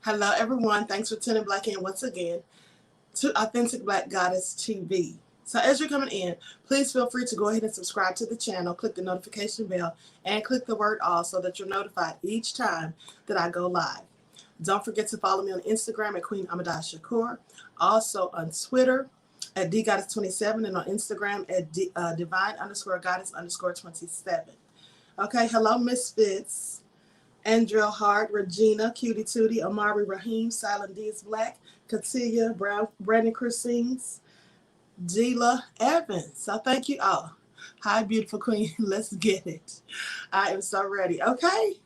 Hello, everyone. Thanks for tuning back in once again to Authentic Black Goddess TV. So as you're coming in, please feel free to go ahead and subscribe to the channel, click the notification bell, and click the word all so that you're notified each time that I go live. Don't forget to follow me on Instagram at Ahmadiyyah, also on Twitter at DGoddess27, and on Instagram at divine_goddess_27. Okay, hello, Misfits. Andrea Hart, Regina, Cutie Tootie, Amari Raheem, Silent D is Black, Katia, Brandon Christines, Gila Evans. So thank you all. Hi, beautiful queen. Let's get it. I am so ready. Okay.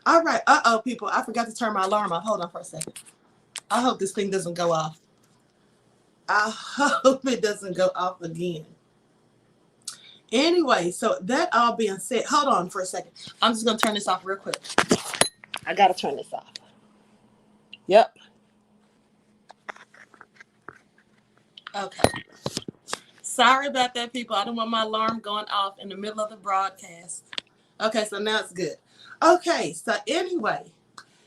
All right. Uh-oh, people. I forgot to turn my alarm off. Hold on for a second. I hope this thing doesn't go off. I hope it doesn't go off again. Anyway, so that all being said, hold on for a second. I'm just going to turn this off real quick. I got to turn this off. Yep. Okay. Sorry about that, people. I don't want my alarm going off in the middle of the broadcast. Okay, so now it's good. Okay, so anyway.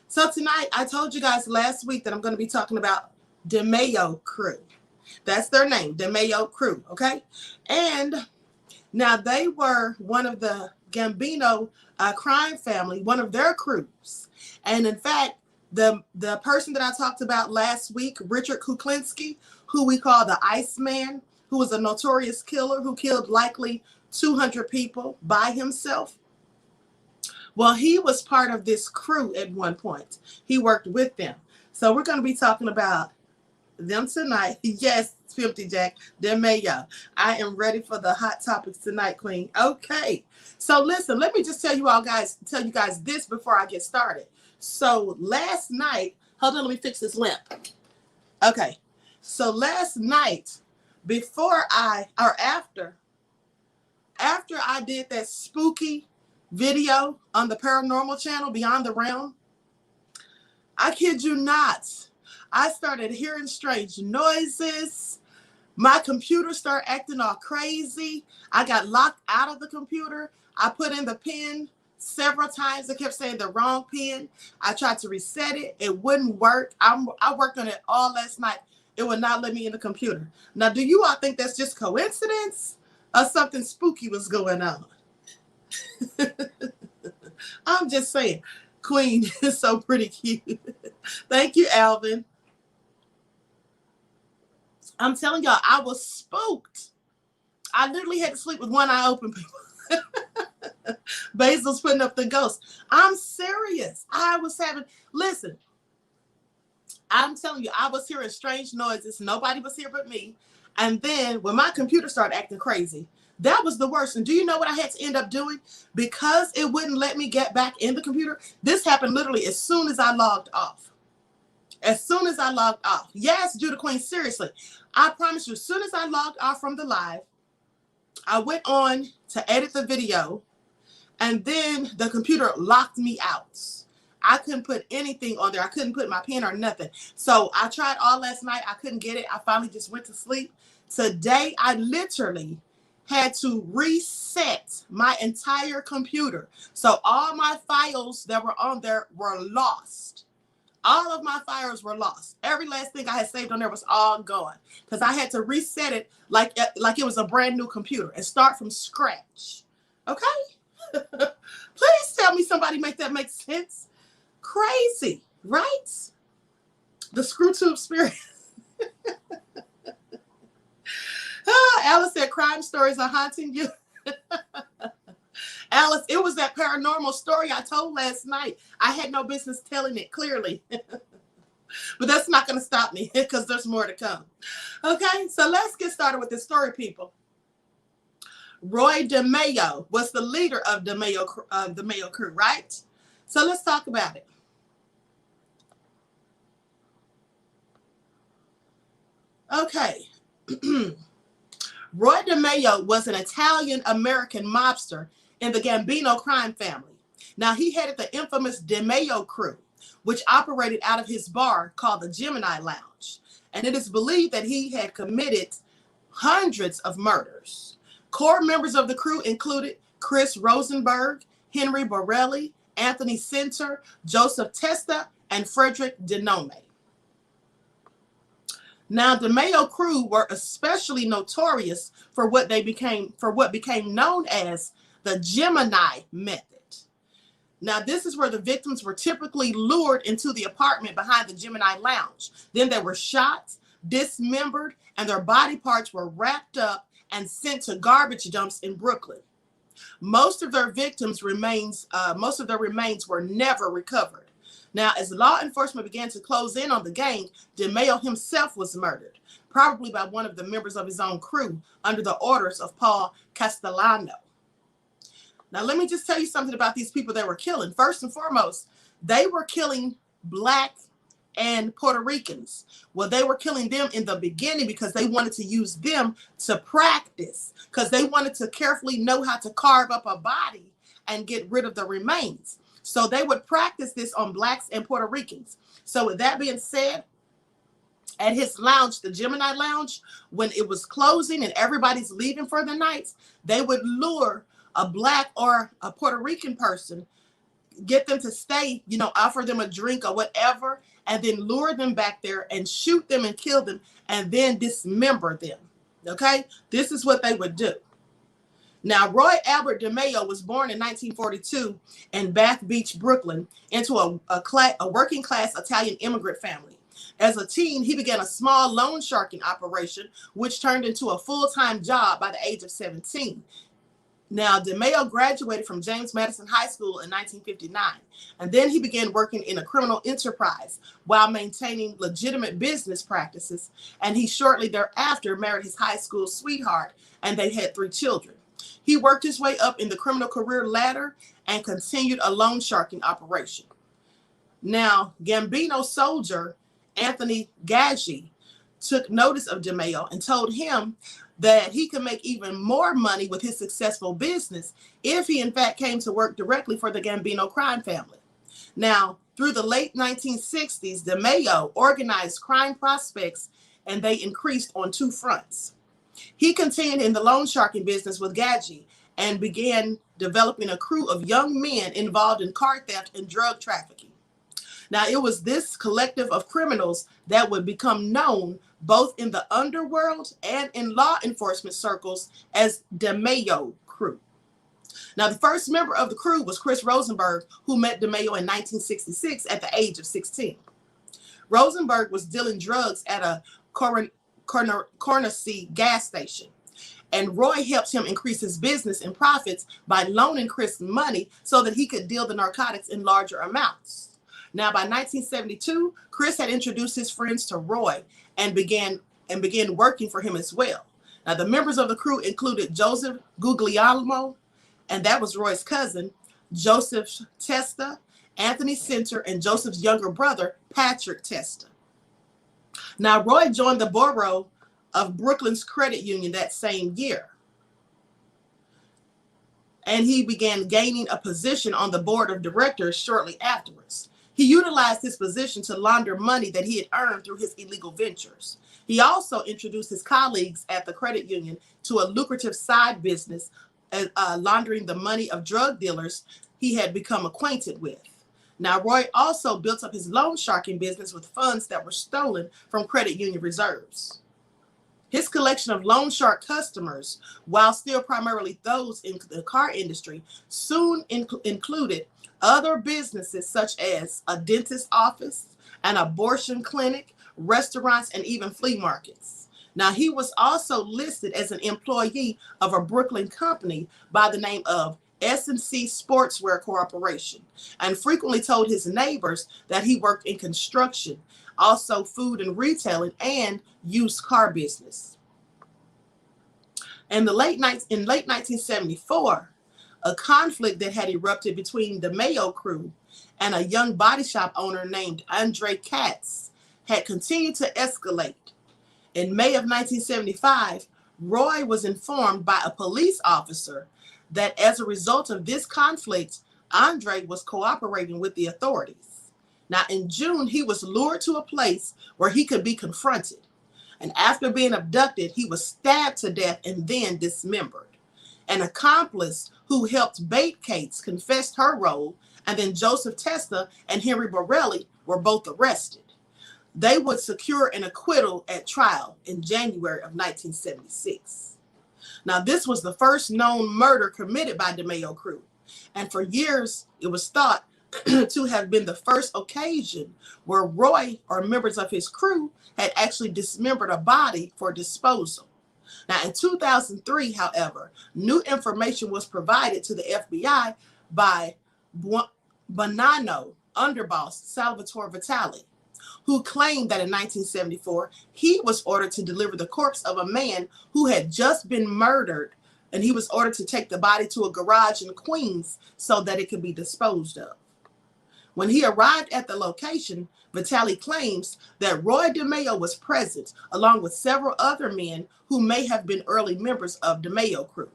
So tonight, I told you guys last week that I'm going to be talking about DeMeo crew. That's their name, DeMeo crew, okay? And now, they were one of the Gambino crime family, one of their crews. And in fact, the person that I talked about last week, Richard Kuklinski, who we call the Iceman, who was a notorious killer who killed likely 200 people by himself. Well, he was part of this crew at one point. He worked with them. So we're going to be talking about them tonight. Yes, 50 Jack, DeMeo. I am ready for the hot topics tonight, Queen. Okay. So listen, let me just tell you guys this before I get started. So last night, hold on, let me fix this lamp. Okay. So last night, after I did that spooky video on the paranormal channel, Beyond the Realm, I kid you not, I started hearing strange noises. My computer started acting all crazy. I got locked out of the computer. I put in the pin several times. It kept saying the wrong pin. I tried to reset it. It wouldn't work. I worked on it all last night. It would not let me in the computer. Now, do you all think that's just coincidence or something spooky was going on? I'm just saying. Queen is so pretty cute. Thank you, Alvin. I'm telling y'all, I was spooked. I literally had to sleep with one eye open, people. Basil's putting up the ghost. I'm serious. Listen, I'm telling you, I was hearing strange noises. Nobody was here but me. And then when my computer started acting crazy, that was the worst. And do you know what I had to end up doing? Because it wouldn't let me get back in the computer. This happened literally as soon as I logged off. As soon as I logged off. Yes, Judah Queen, seriously. I promise you, as soon as I logged off from the live, I went on to edit the video, and then the computer locked me out. I couldn't put anything on there. I couldn't put my pen or nothing. So I tried all last night. I couldn't get it. I finally just went to sleep. Today, I literally had to reset my entire computer. So all my files that were on there were lost. All of my files were lost. Every last thing I had saved on there was all gone because I had to reset it like it was a brand new computer and start from scratch. Okay? Please tell me somebody make that make sense. Crazy, right? The screw tube spirit. Alice said crime stories are haunting you. Alice, it was that paranormal story I told last night. I had no business telling it clearly. But that's not going to stop me because there's more to come. Okay, so let's get started with this story, people. Roy DeMeo was the leader of the Mayo crew, right? So let's talk about it. Okay. Roy DeMeo was an Italian-American mobster in the Gambino crime family. Now, he headed the infamous DeMeo crew, which operated out of his bar called the Gemini Lounge. And it is believed that he had committed hundreds of murders. Core members of the crew included Chris Rosenberg, Henry Borelli, Anthony Center, Joseph Testa, and Frederick Denome. Now, DeMeo crew were especially notorious for what became known as the Gemini method. Now, this is where the victims were typically lured into the apartment behind the Gemini lounge. Then they were shot, dismembered, and their body parts were wrapped up and sent to garbage dumps in Brooklyn. Most of their remains were never recovered. Now, as law enforcement began to close in on the gang, DeMeo himself was murdered, probably by one of the members of his own crew, under the orders of Paul Castellano. Now, let me just tell you something about these people they were killing. First and foremost, they were killing Black and Puerto Ricans. Well, they were killing them in the beginning because they wanted to use them to practice, because they wanted to carefully know how to carve up a body and get rid of the remains. So they would practice this on Blacks and Puerto Ricans. So with that being said, at his lounge, the Gemini Lounge, when it was closing and everybody's leaving for the night, they would lure a Black or a Puerto Rican person, get them to stay, offer them a drink or whatever, and then lure them back there and shoot them and kill them and then dismember them. Okay? This is what they would do. Now, Roy Albert DeMeo was born in 1942 in Bath Beach, Brooklyn, into a working class Italian immigrant family. As a teen, he began a small loan sharking operation, which turned into a full-time job by the age of 17. Now, DeMeo graduated from James Madison High School in 1959, and then he began working in a criminal enterprise while maintaining legitimate business practices, and he shortly thereafter married his high school sweetheart, and they had 3 children. He worked his way up in the criminal career ladder and continued a loan sharking operation. Now, Gambino soldier Anthony Gaggi took notice of DeMeo and told him that he could make even more money with his successful business if he in fact came to work directly for the Gambino crime family. Now, through the late 1960s, DeMeo organized crime prospects, and they increased on 2 fronts. He continued in the loan sharking business with Gaggi and began developing a crew of young men involved in car theft and drug trafficking. Now, it was this collective of criminals that would become known both in the underworld and in law enforcement circles as DeMeo crew. Now, the first member of the crew was Chris Rosenberg, who met DeMeo in 1966 at the age of 16. Rosenberg was dealing drugs at a Cornercy gas station, and Roy helped him increase his business and profits by loaning Chris money so that he could deal the narcotics in larger amounts. Now, by 1972, Chris had introduced his friends to Roy and began working for him as well. Now, the members of the crew included Joseph Guglielmo, and that was Roy's cousin, Joseph Testa, Anthony Center, and Joseph's younger brother, Patrick Testa. Now, Roy joined the borough of Brooklyn's credit union that same year, and he began gaining a position on the board of directors shortly afterwards. He utilized his position to launder money that he had earned through his illegal ventures. He also introduced his colleagues at the credit union to a lucrative side business, laundering the money of drug dealers he had become acquainted with. Now, Roy also built up his loan sharking business with funds that were stolen from credit union reserves. His collection of loan shark customers, while still primarily those in the car industry, soon included other businesses such as a dentist office, an abortion clinic, restaurants, and even flea markets. Now, he was also listed as an employee of a Brooklyn company by the name of S&C Sportswear Corporation, and frequently told his neighbors that he worked in construction, also food and retailing, and used car business. In late 1974, a conflict that had erupted between the DeMeo crew and a young body shop owner named Andre Katz had continued to escalate. In May of 1975, Roy was informed by a police officer that as a result of this conflict, Andre was cooperating with the authorities. Now, in June, he was lured to a place where he could be confronted. And after being abducted, he was stabbed to death and then dismembered. An accomplice who helped bait Cates confessed her role, and then Joseph Testa and Henry Borelli were both arrested. They would secure an acquittal at trial in January of 1976. Now, this was the first known murder committed by DeMeo crew, and for years it was thought to have been the first occasion where Roy or members of his crew had actually dismembered a body for disposal. Now, in 2003, however, new information was provided to the FBI by Bonanno underboss Salvatore Vitale, who claimed that in 1974, he was ordered to deliver the corpse of a man who had just been murdered, and he was ordered to take the body to a garage in Queens so that it could be disposed of. When he arrived at the location, Vitale claims that Roy DeMeo was present, along with several other men who may have been early members of DeMeo crew.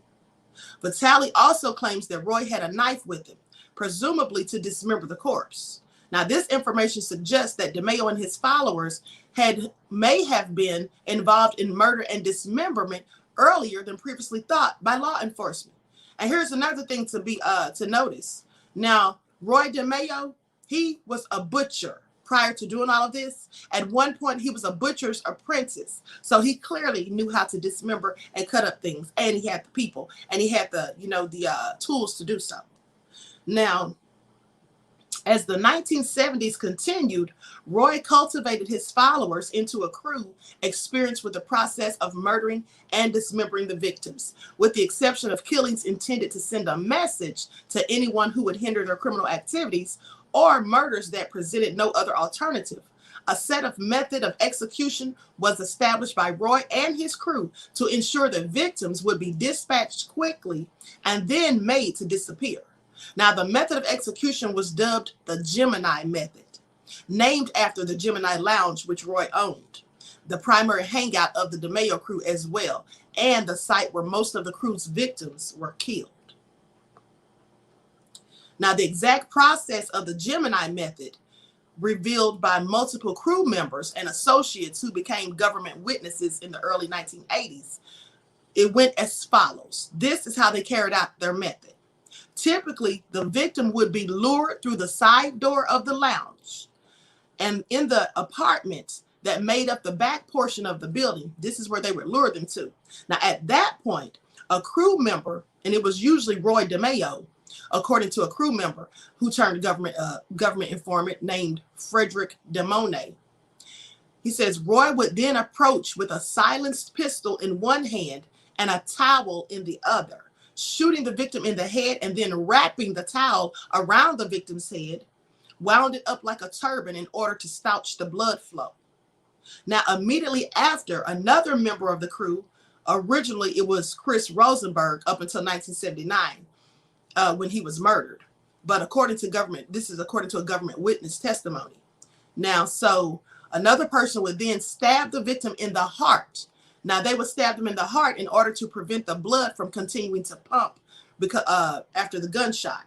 Vitale also claims that Roy had a knife with him, presumably to dismember the corpse. Now, this information suggests that DeMeo and his followers may have been involved in murder and dismemberment earlier than previously thought by law enforcement. And here's another thing to notice. Now, Roy DeMeo, he was a butcher prior to doing all of this. At one point, he was a butcher's apprentice. So he clearly knew how to dismember and cut up things. And he had the people, and he had the tools to do so. Now, as the 1970s continued, Roy cultivated his followers into a crew experienced with the process of murdering and dismembering the victims, with the exception of killings intended to send a message to anyone who would hinder their criminal activities, or murders that presented no other alternative. A set of method of execution was established by Roy and his crew to ensure that victims would be dispatched quickly and then made to disappear. Now, the method of execution was dubbed the Gemini method, named after the Gemini Lounge, which Roy owned, the primary hangout of the DeMeo crew as well, and the site where most of the crew's victims were killed. Now, the exact process of the Gemini method, revealed by multiple crew members and associates who became government witnesses in the early 1980s, it went as follows. This is how they carried out their method. Typically, the victim would be lured through the side door of the lounge, and in the apartments that made up the back portion of the building, this is where they would lure them to. Now, at that point, a crew member, and it was usually Roy DeMeo, according to a crew member who turned government informant named Frederick DeMone. He says Roy would then approach with a silenced pistol in one hand and a towel in the other, shooting the victim in the head and then wrapping the towel around the victim's head, wound it up like a turban in order to staunch the blood flow. Now, immediately after, another member of the crew, originally it was Chris Rosenberg up until 1979, when he was murdered. But according to a government witness testimony. Now, so another person would then stab the victim in the heart. Now, they would stab them in the heart in order to prevent the blood from continuing to pump after the gunshot.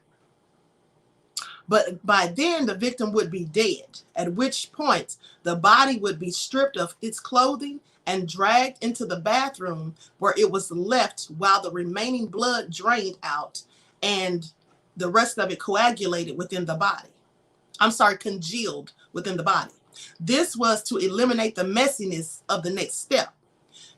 But by then, the victim would be dead, at which point the body would be stripped of its clothing and dragged into the bathroom, where it was left while the remaining blood drained out and the rest of it coagulated within the body. Congealed within the body. This was to eliminate the messiness of the next step.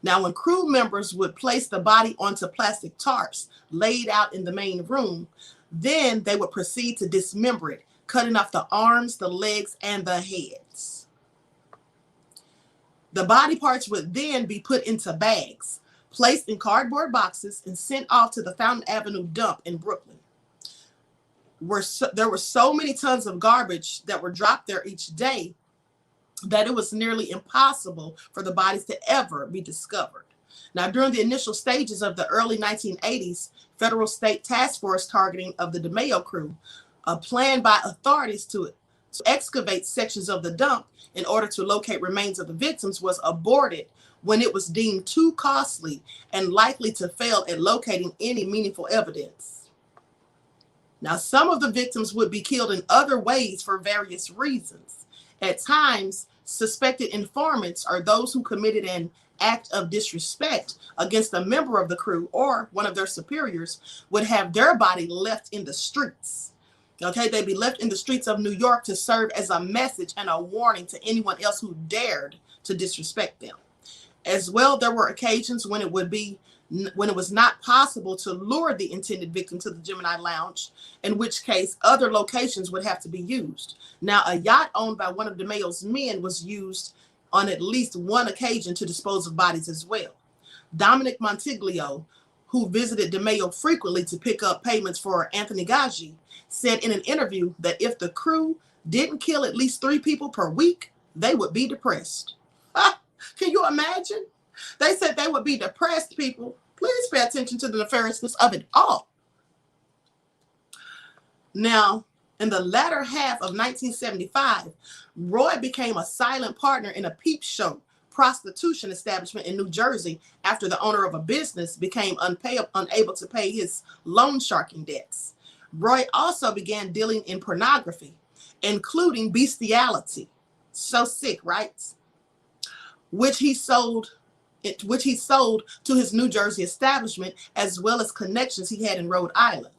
Now, when crew members would place the body onto plastic tarps laid out in the main room, then they would proceed to dismember it, cutting off the arms, the legs, and the heads. The body parts would then be put into bags, placed in cardboard boxes, and sent off to the Fountain Avenue dump in Brooklyn. There were so many tons of garbage that were dropped there each day that it was nearly impossible for the bodies to ever be discovered. Now, during the initial stages of the early 1980s, federal state task force targeting of the DeMeo crew, a plan by authorities to excavate sections of the dump in order to locate remains of the victims was aborted when it was deemed too costly and likely to fail at locating any meaningful evidence. Now, some of the victims would be killed in other ways for various reasons. At times, suspected informants are those who committed an act of disrespect against a member of the crew or one of their superiors would have their body left in the streets. Okay, they'd be left in the streets of New York to serve as a message and a warning to anyone else who dared to disrespect them. As well, there were occasions when it was not possible to lure the intended victim to the Gemini Lounge, in which case other locations would have to be used. Now, a yacht owned by one of DeMeo's men was used on at least one occasion to dispose of bodies as well. Dominic Montiglio, who visited DeMeo frequently to pick up payments for Anthony Gaji, said in an interview that if the crew didn't kill at least 3 people per week, they would be depressed. Can you imagine? They said they would be depressed, people. Please pay attention to the nefariousness of it all. Now, in the latter half of 1975, Roy became a silent partner in a peep show prostitution establishment in New Jersey after the owner of a business became unable to pay his loan sharking debts. Roy also began dealing in pornography, including bestiality. So sick, right? Which he sold to his New Jersey establishment, as well as connections he had in Rhode Island.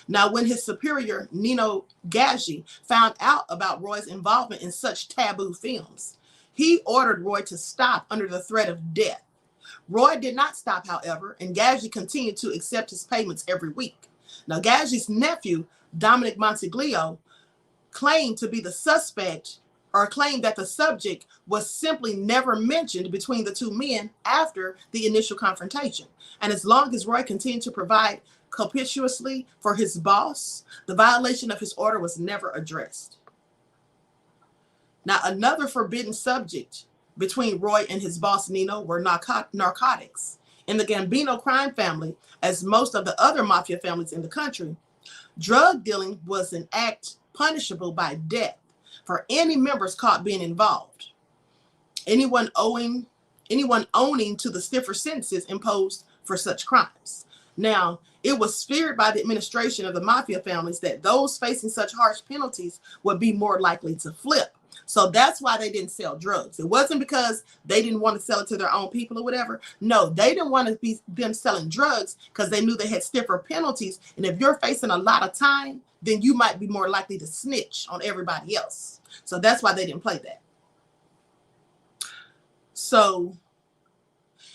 Now, when his superior, Nino Gaggi, found out about Roy's involvement in such taboo films, he ordered Roy to stop under the threat of death. Roy did not stop, however, and Gaggi continued to accept his payments every week. Now, Gaggi's nephew, Dominic Montiglio, claimed to be the suspect, or claimed that the subject was simply never mentioned between the two men after the initial confrontation. And as long as Roy continued to provide copiously for his boss, the violation of his order was never addressed. Now, another forbidden subject between Roy and his boss, Nino, were narcotics. In the Gambino crime family, as most of the other mafia families in the country, drug dealing was an act punishable by death for any members caught being involved. Anyone owning to the stiffer sentences imposed for such crimes. Now, it was feared by the administration of the mafia families that those facing such harsh penalties would be more likely to flip. So that's why they didn't sell drugs. It wasn't because they didn't want to sell it to their own people or whatever. No, they didn't want to be them selling drugs because they knew they had stiffer penalties. And if you're facing a lot of time, then you might be more likely to snitch on everybody else. So that's why they didn't play that. So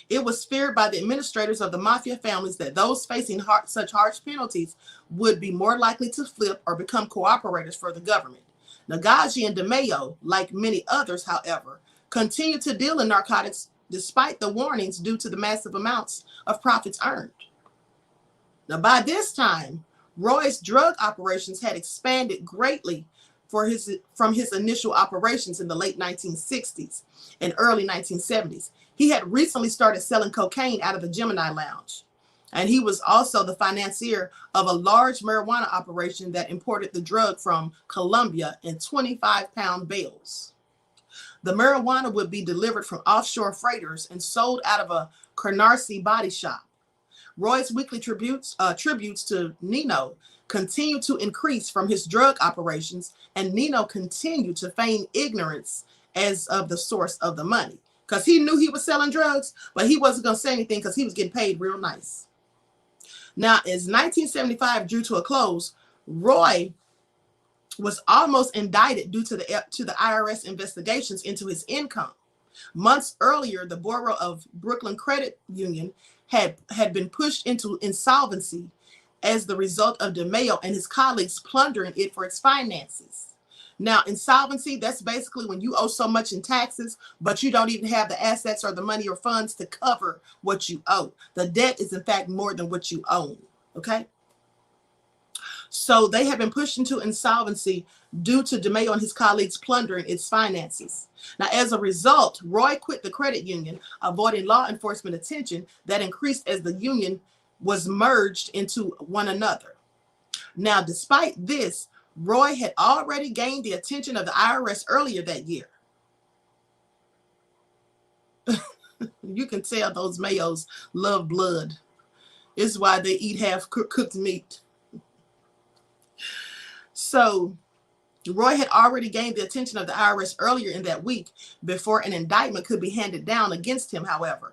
it was feared by the administrators of the mafia families that those facing such harsh penalties would be more likely to flip or become cooperators for the government. Gaggi and DeMeo, like many others, however, continued to deal in narcotics despite the warnings due to the massive amounts of profits earned. Now, by this time, Roy's drug operations had expanded greatly from his initial operations in the late 1960s and early 1970s. He had recently started selling cocaine out of the Gemini Lounge. And he was also the financier of a large marijuana operation that imported the drug from Colombia in 25-pound bales. The marijuana would be delivered from offshore freighters and sold out of a Canarsie body shop. Roy's weekly tributes to Nino continued to increase from his drug operations, and Nino continued to feign ignorance as of the source of the money. Because he knew he was selling drugs, but he wasn't going to say anything because he was getting paid real nice. Now, as 1975 drew to a close, Roy was almost indicted due to the IRS investigations into his income. Months earlier, the Bureau of Brooklyn Credit Union had been pushed into insolvency as the result of DeMeo and his colleagues plundering it for its finances. Now, insolvency, that's basically when you owe so much in taxes, but you don't even have the assets or the money or funds to cover what you owe. The debt is, in fact, more than what you own, okay? So they have been pushed into insolvency due to DeMeo and his colleagues plundering its finances. Now, as a result, Roy quit the credit union, avoiding law enforcement attention that increased as the union was merged into one another. Now, despite this, Roy had already gained the attention of the IRS earlier that year. You can tell those Mayos love blood. It's why they eat half cooked meat. So Roy had already gained the attention of the IRS earlier in that week before an indictment could be handed down against him, however.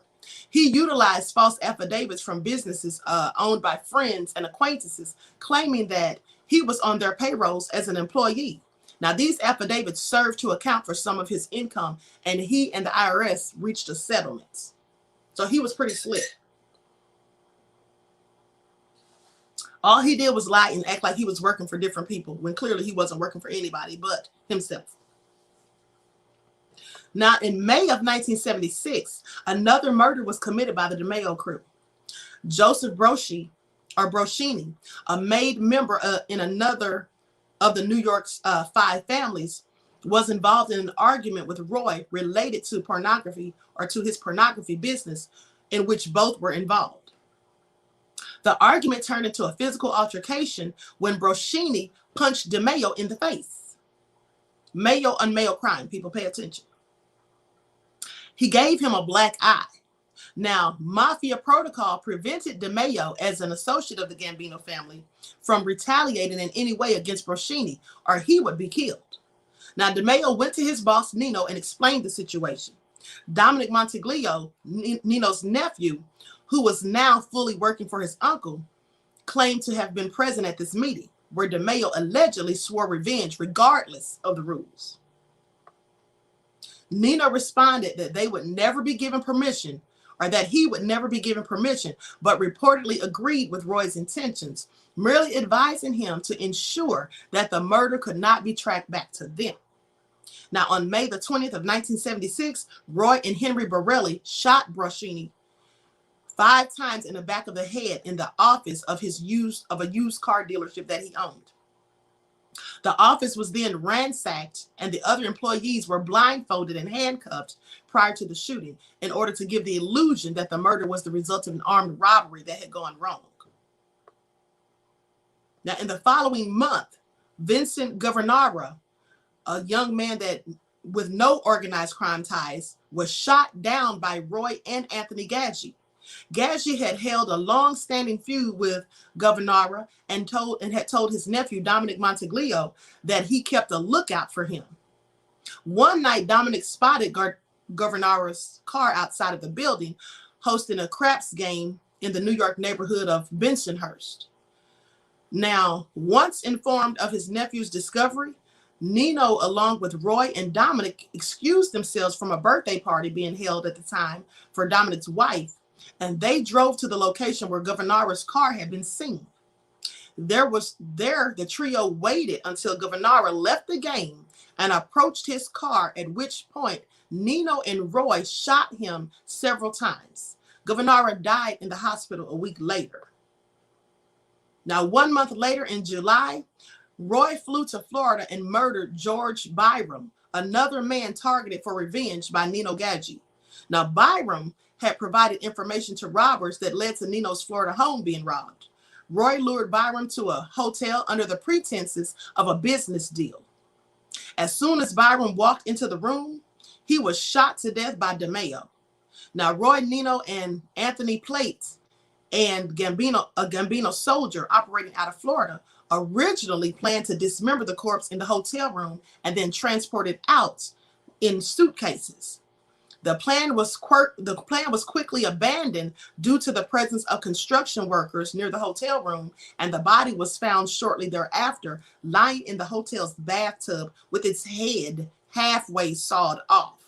He utilized false affidavits from businesses owned by friends and acquaintances, claiming that he was on their payrolls as an employee. Now, these affidavits served to account for some of his income, and he and the IRS reached a settlement. So he was pretty slick. All he did was lie and act like he was working for different people when clearly he wasn't working for anybody but himself. Now, in May of 1976, another murder was committed by the DeMeo crew. Joseph Broshini, a made member in another of the New York's 5 families, was involved in an argument with Roy related to pornography or to his pornography business, in which both were involved. The argument turned into a physical altercation when Broshini punched DeMeo in the face. Mayo on Mayo crime, people pay attention. He gave him a black eye. Now, Mafia protocol prevented DeMeo, as an associate of the Gambino family, from retaliating in any way against Broshini, or he would be killed. Now, DeMeo went to his boss, Nino, and explained the situation. Dominic Montiglio, Nino's nephew, who was now fully working for his uncle, claimed to have been present at this meeting, where DeMeo allegedly swore revenge regardless of the rules. Nino responded that they would never be given permission, or that he would never be given permission, but reportedly agreed with Roy's intentions, merely advising him to ensure that the murder could not be tracked back to them. Now, on May the 20th of 1976, Roy and Henry Borelli shot Broshini 5 times in the back of the head in the office of a used car dealership that he owned. The office was then ransacked, and the other employees were blindfolded and handcuffed prior to the shooting in order to give the illusion that the murder was the result of an armed robbery that had gone wrong. Now, in the following month, Vincent Governara, a young man with no organized crime ties, was shot down by Roy and Anthony Gadji. Gadji had held a long-standing feud with Governara and had told his nephew, Dominic Montiglio, that he kept a lookout for him. One night, Dominic spotted Governara's car outside of the building, hosting a craps game in the New York neighborhood of Bensonhurst. Now, once informed of his nephew's discovery, Nino, along with Roy and Dominic, excused themselves from a birthday party being held at the time for Dominic's wife, and they drove to the location where Governara's car had been seen. The trio waited until Governara left the game and approached his car, at which point Nino and Roy shot him several times. Governara died in the hospital a week later. Now, 1 month later, in July, Roy flew to Florida and murdered George Byram, another man targeted for revenge by Nino Gadji. Now, Byram had provided information to robbers that led to Nino's Florida home being robbed. Roy lured Byram to a hotel under the pretenses of a business deal. As soon as Byram walked into the room, he was shot to death by DeMeo. Now, Roy, Nino, and Anthony Plate, and a Gambino soldier operating out of Florida, originally planned to dismember the corpse in the hotel room and then transport it out in suitcases. The plan was quickly abandoned due to the presence of construction workers near the hotel room, and the body was found shortly thereafter, lying in the hotel's bathtub with its head halfway sawed off.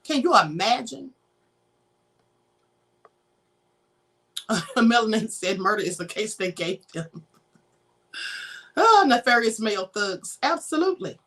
Can you imagine? Melanin said murder is the case they gave them. Oh, nefarious male thugs. Absolutely.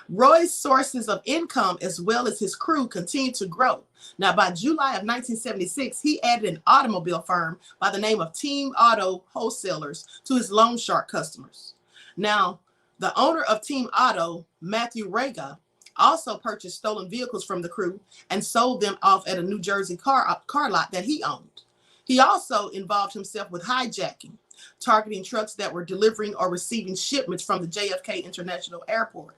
Roy's sources of income, as well as his crew, continued to grow. Now, by July of 1976, he added an automobile firm by the name of Team Auto Wholesalers to his loan shark customers. Now, the owner of Team Auto, Matthew Rega, also purchased stolen vehicles from the crew and sold them off at a New Jersey car lot that he owned. He also involved himself with hijacking, targeting trucks that were delivering or receiving shipments from the JFK International Airport.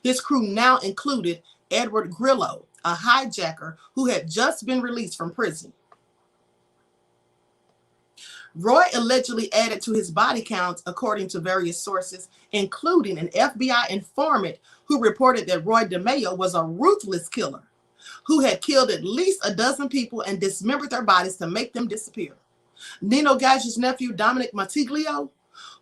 His crew now included Edward Grillo, a hijacker who had just been released from prison. Roy allegedly added to his body count, according to various sources, including an FBI informant who reported that Roy DeMeo was a ruthless killer who had killed at least a dozen people and dismembered their bodies to make them disappear. Nino Gadji's nephew, Dominic Montiglio,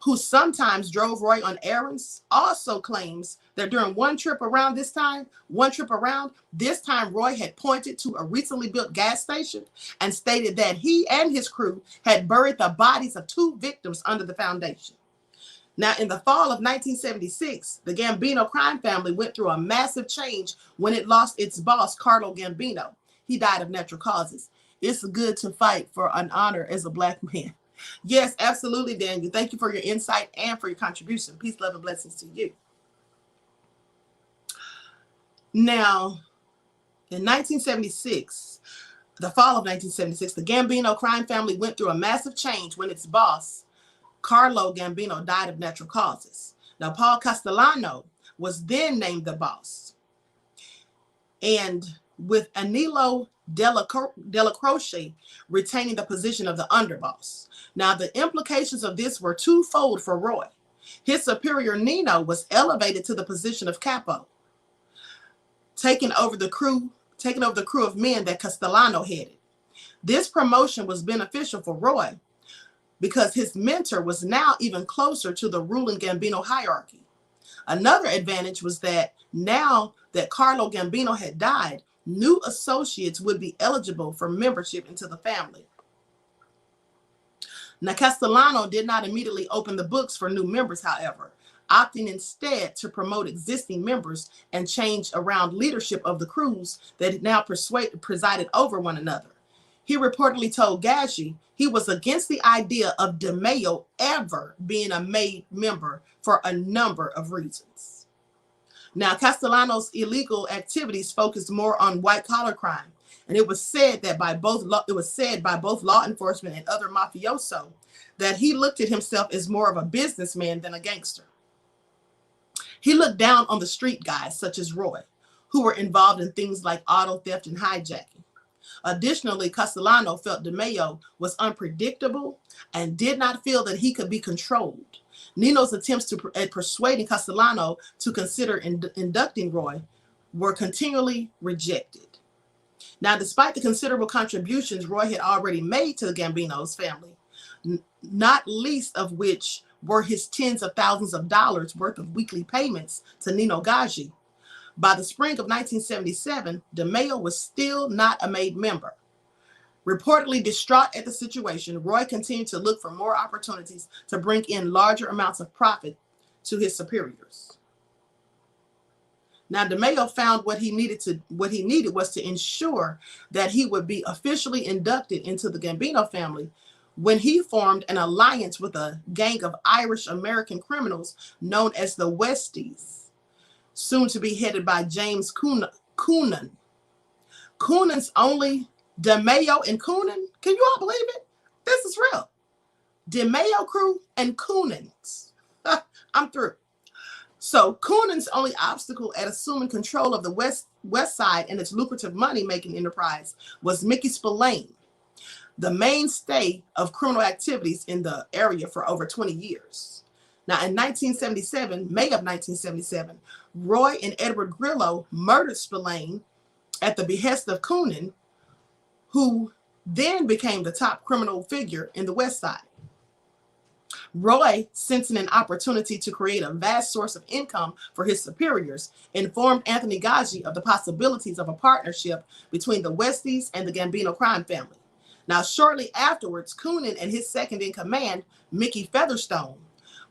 who sometimes drove Roy on errands, also claims that during one trip around, this time Roy had pointed to a recently built gas station and stated that he and his crew had buried the bodies of 2 victims under the foundation. Now, in the fall of 1976, the Gambino crime family went through a massive change when it lost its boss, Carlo Gambino. He died of natural causes. It's good to fight for an honor as a Black man. Yes, absolutely, Daniel. Thank you for your insight and for your contribution. Peace, love, and blessings to you. Now, in 1976, the fall of 1976, the Gambino crime family went through a massive change when its boss, Carlo Gambino, died of natural causes. Now, Paul Castellano was then named the boss. And with Anilo Della Croce retaining the position of the underboss. Now, the implications of this were twofold for Roy. His superior, Nino, was elevated to the position of capo, taking over the crew of men that Castellano headed. This promotion was beneficial for Roy because his mentor was now even closer to the ruling Gambino hierarchy. Another advantage was that now that Carlo Gambino had died, new associates would be eligible for membership into the family. Now, Castellano did not immediately open the books for new members, however, opting instead to promote existing members and change around leadership of the crews that now presided over one another. He reportedly told Gaggi he was against the idea of DeMeo ever being a made member for a number of reasons. Now, Castellano's illegal activities focused more on white-collar crime, and it was said by both law enforcement and other mafioso that he looked at himself as more of a businessman than a gangster. He looked down on the street guys such as Roy, who were involved in things like auto theft and hijacking. Additionally, Castellano felt DeMeo was unpredictable and did not feel that he could be controlled. Nino's attempts at persuading Castellano to consider inducting Roy were continually rejected. Now, despite the considerable contributions Roy had already made to the Gambino's family, not least of which were his tens of thousands of dollars worth of weekly payments to Nino Gaggi, by the spring of 1977, DeMeo was still not a made member. Reportedly distraught at the situation, Roy continued to look for more opportunities to bring in larger amounts of profit to his superiors. Now, DeMeo found what he needed was to ensure that he would be officially inducted into the Gambino family when he formed an alliance with a gang of Irish-American criminals known as the Westies, soon to be headed by James Coonan. Coonan's only DeMeo and Coonan. Can you all believe it? This is real. DeMeo crew and Coonan's. I'm through. So Coonan's only obstacle at assuming control of the West Side and its lucrative money-making enterprise was Mickey Spillane, the mainstay of criminal activities in the area for over 20 years. Now, in May of 1977, Roy and Edward Grillo murdered Spillane at the behest of Coonan, who then became the top criminal figure in the West Side. Roy, sensing an opportunity to create a vast source of income for his superiors, informed Anthony Gaggi of the possibilities of a partnership between the Westies and the Gambino crime family. Now, shortly afterwards, Coonan and his second in command, Mickey Featherstone,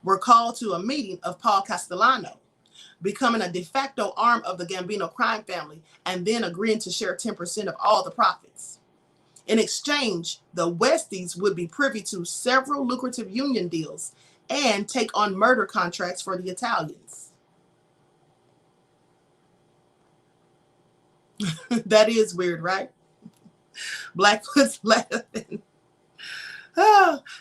were called to a meeting of Paul Castellano, becoming a de facto arm of the Gambino crime family and then agreeing to share 10% of all the profits. In exchange, the Westies would be privy to several lucrative union deals and take on murder contracts for the Italians. That is weird, right? Blackfoot's laughing.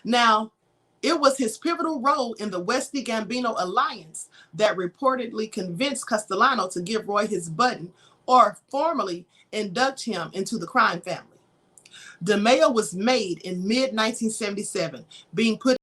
Now, it was his pivotal role in the Westie-Gambino alliance that reportedly convinced Castellano to give Roy his button or formally induct him into the crime family. DeMeo was made in mid-1977, being put